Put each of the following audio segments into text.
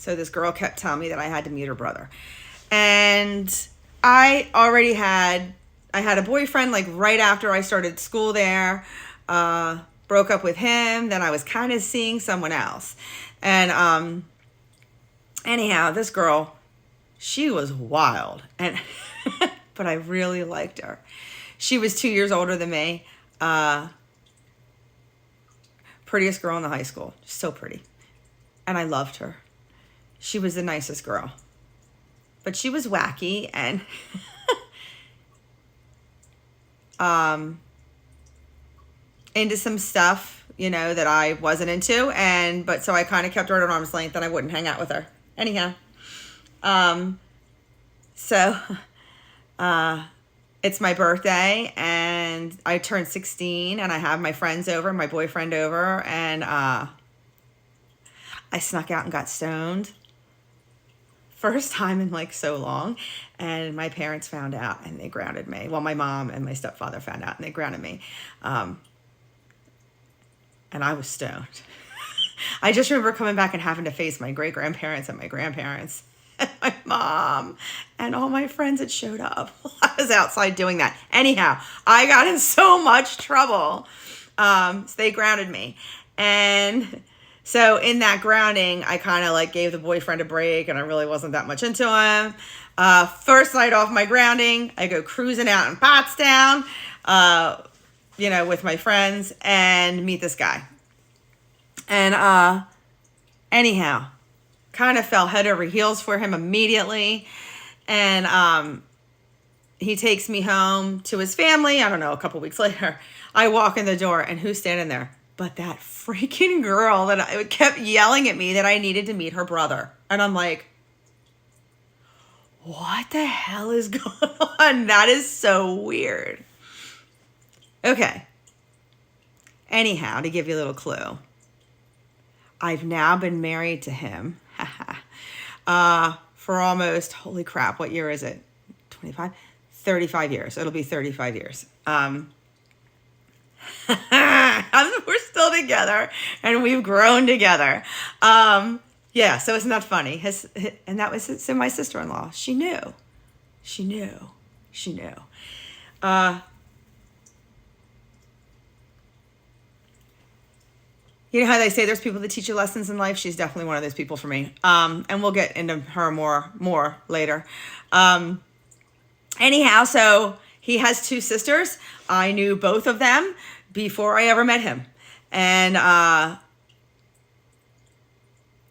So this girl kept telling me that I had to meet her brother. And I had a boyfriend like right after I started school there. Broke up with him. Then I was kind of seeing someone else. And anyhow, this girl, she was wild. And but I really liked her. She was 2 years older than me. Prettiest girl in the high school. So pretty. And I loved her. She was the nicest girl. But she was wacky and into some stuff, that I wasn't into. But so I kind of kept her at arm's length and I wouldn't hang out with her. Anyhow. So it's my birthday and I turned 16 and I have my friends over, my boyfriend over, and I snuck out and got stoned. First time in like so long, and my parents found out and they grounded me. Well, my mom and my stepfather found out and they grounded me. And I was stoned. I just remember coming back and having to face my great-grandparents and my grandparents and my mom and all my friends that showed up. I was outside doing that. Anyhow, I got in so much trouble. So they grounded me. And so in that grounding, I kind of like gave the boyfriend a break and I really wasn't that much into him. First night off my grounding, I go cruising out in Pottstown, with my friends and meet this guy. And anyhow, kind of fell head over heels for him immediately. And he takes me home to his family. I don't know, a couple weeks later, I walk in the door and who's standing there? But that freaking girl that kept yelling at me that I needed to meet her brother. And I'm like, what the hell is going on? That is so weird. Okay. Anyhow, to give you a little clue, I've now been married to him for almost, holy crap, what year is it? 25? 35 years. It'll be 35 years. We're still together and we've grown together. Yeah, so isn't that funny? And that was so my sister-in-law. She knew. You know how they say there's people that teach you lessons in life? She's definitely one of those people for me. And we'll get into her more later. Anyhow, so he has two sisters. I knew both of them before I ever met him. And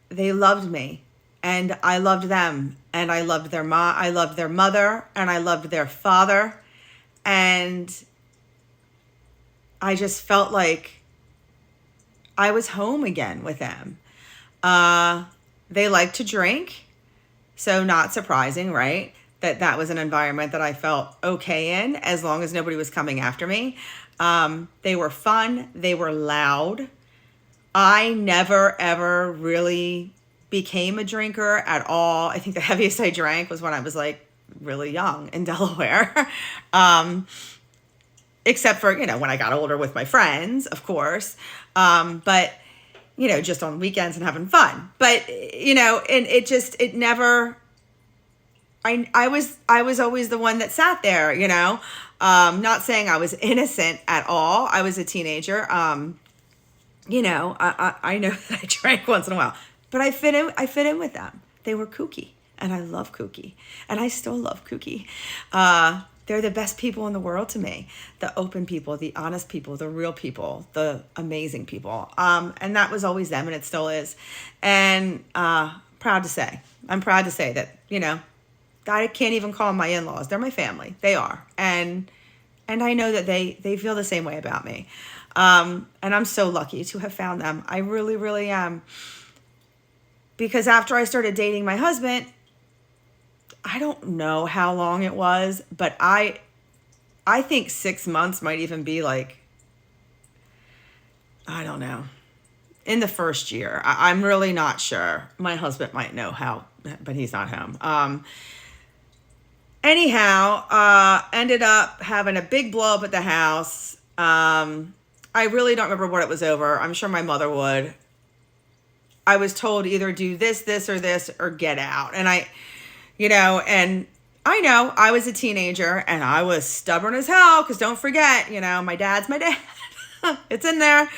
they loved me. And I loved them. And I loved their I loved their mother. And I loved their father. And I just felt like I was home again with them. They like to drink. So not surprising, right? That was an environment that I felt okay in as long as nobody was coming after me. They were fun. They were loud. I never, ever really became a drinker at all. I think the heaviest I drank was when I was like really young in Delaware. Except for, when I got older with my friends, of course. But, just on weekends and having fun. But, and it never, I was always the one that sat there, not saying I was innocent at all. I was a teenager. I know that I drank once in a while, but I fit in with them. They were kooky and I love kooky and I still love kooky. They're the best people in the world to me. The open people, the honest people, the real people, the amazing people. And that was always them and it still is. And I'm proud to say that, I can't even call them my in-laws. They're my family. They are. And I know that they feel the same way about me. And I'm so lucky to have found them. I really, really am. Because after I started dating my husband, I don't know how long it was, but I think 6 months might even be like, I don't know, in the first year. I'm really not sure. My husband might know how, but he's not home. Anyhow, ended up having a big blow up at the house. I really don't remember what it was over. I'm sure my mother would. I was told either do this, or this, or get out. And and I know I was a teenager and I was stubborn as hell because don't forget, my dad's my dad. It's in there.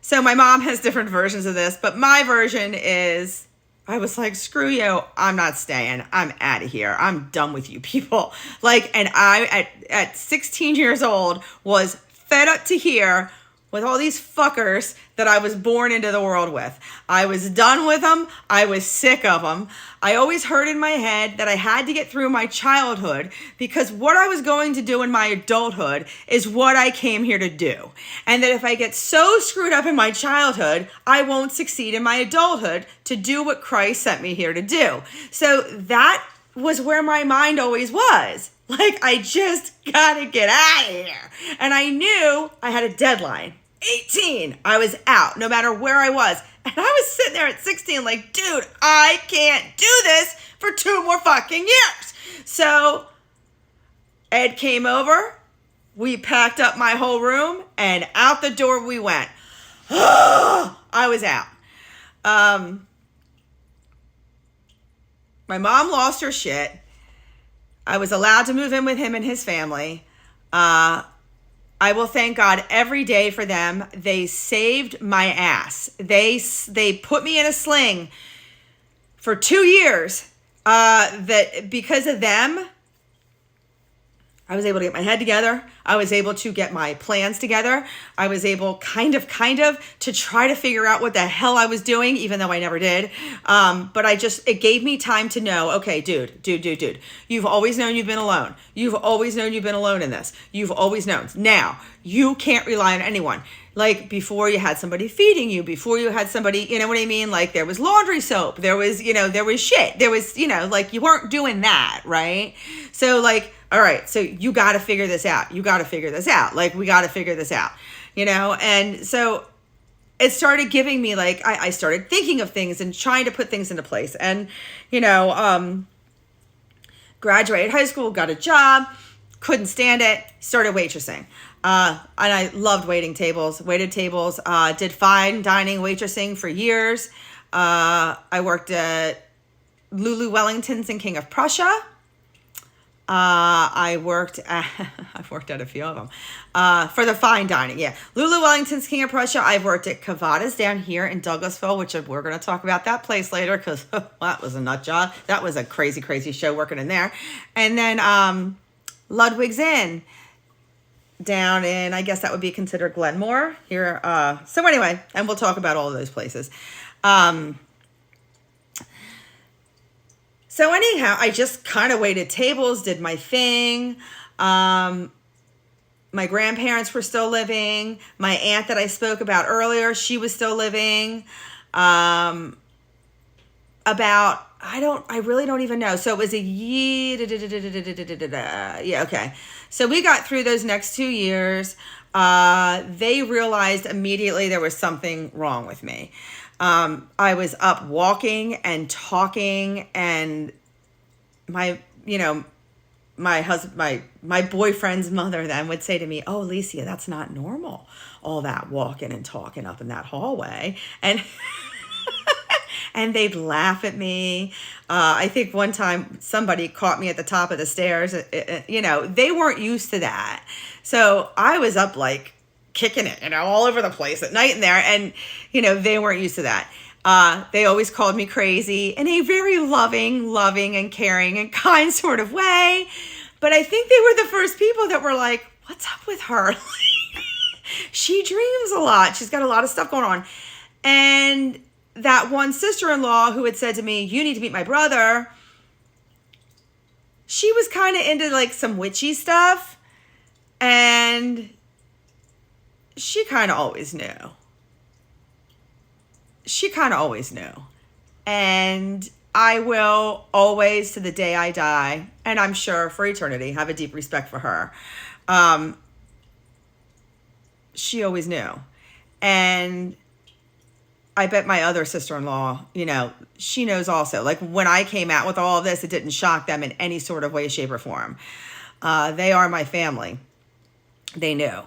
So my mom has different versions of this, but my version is I was like, screw you. I'm not staying. I'm out of here. I'm done with you people. And I, at 16 years old, was fed up to here with all these fuckers that I was born into the world with. I was done with them. I was sick of them. I always heard in my head that I had to get through my childhood because what I was going to do in my adulthood is what I came here to do. And that if I get so screwed up in my childhood, I won't succeed in my adulthood to do what Christ sent me here to do. So that was where my mind always was. I just gotta get out of here. And I knew I had a deadline. 18, I was out, no matter where I was. And I was sitting there at 16 dude, I can't do this for 2 more fucking years. So Ed came over, we packed up my whole room, and out the door we went. I was out. My mom lost her shit. I was allowed to move in with him and his family. I will thank God every day for them. They saved my ass. They put me in a sling for 2 years. That because of them, I was able to get my head together. I was able to get my plans together. I was able kind of to try to figure out what the hell I was doing, even though I never did. But it gave me time to know, okay, dude, you've always known you've been alone. You've always known you've been alone in this. You've always known. Now, you can't rely on anyone. Before you had somebody feeding you, before you had somebody, you know what I mean? There was laundry soap, there was, there was shit. There was, you weren't doing that, right? So all right, so you got to figure this out. You got to figure this out. We got to figure this out, And so it started giving me, I started thinking of things and trying to put things into place. And, graduated high school, got a job, couldn't stand it, started waitressing. And I loved waited tables, did fine dining waitressing for years. I worked at Lulu Wellington's and King of Prussia. I've worked at a few of them, for the fine dining. Yeah. Lulu Wellington's, King of Prussia. I've worked at Cavada's down here in Douglasville, which we're going to talk about that place later. Cause that was a nut job. That was a crazy, crazy show working in there. And then, Ludwig's Inn down in, I guess that would be considered Glenmore here. So anyway, and we'll talk about all of those places. So anyhow, I just kind of waited tables, did my thing. My grandparents were still living. My aunt that I spoke about earlier, she was still living. I really don't even know. So it was a year. Yeah, okay. So we got through those next 2 years. They realized immediately there was something wrong with me. I was up walking and talking, and my husband, my boyfriend's mother then would say to me, "Oh, Alicia, that's not normal. All that walking and talking up in that hallway." And and they'd laugh at me. I think one time somebody caught me at the top of the stairs. They weren't used to that. So I was up kicking it, all over the place at night in there. And, they weren't used to that. They always called me crazy in a very loving and caring and kind sort of way. But I think they were the first people that were like, what's up with her? She dreams a lot. She's got a lot of stuff going on. And that one sister-in-law who had said to me, you need to meet my brother, she was kind of into some witchy stuff. And she kind of always knew. And I will always, to the day I die, and I'm sure for eternity, have a deep respect for her. She always knew. And I bet my other sister-in-law, she knows also. When I came out with all of this, it didn't shock them in any sort of way, shape, or form. They are my family. They knew.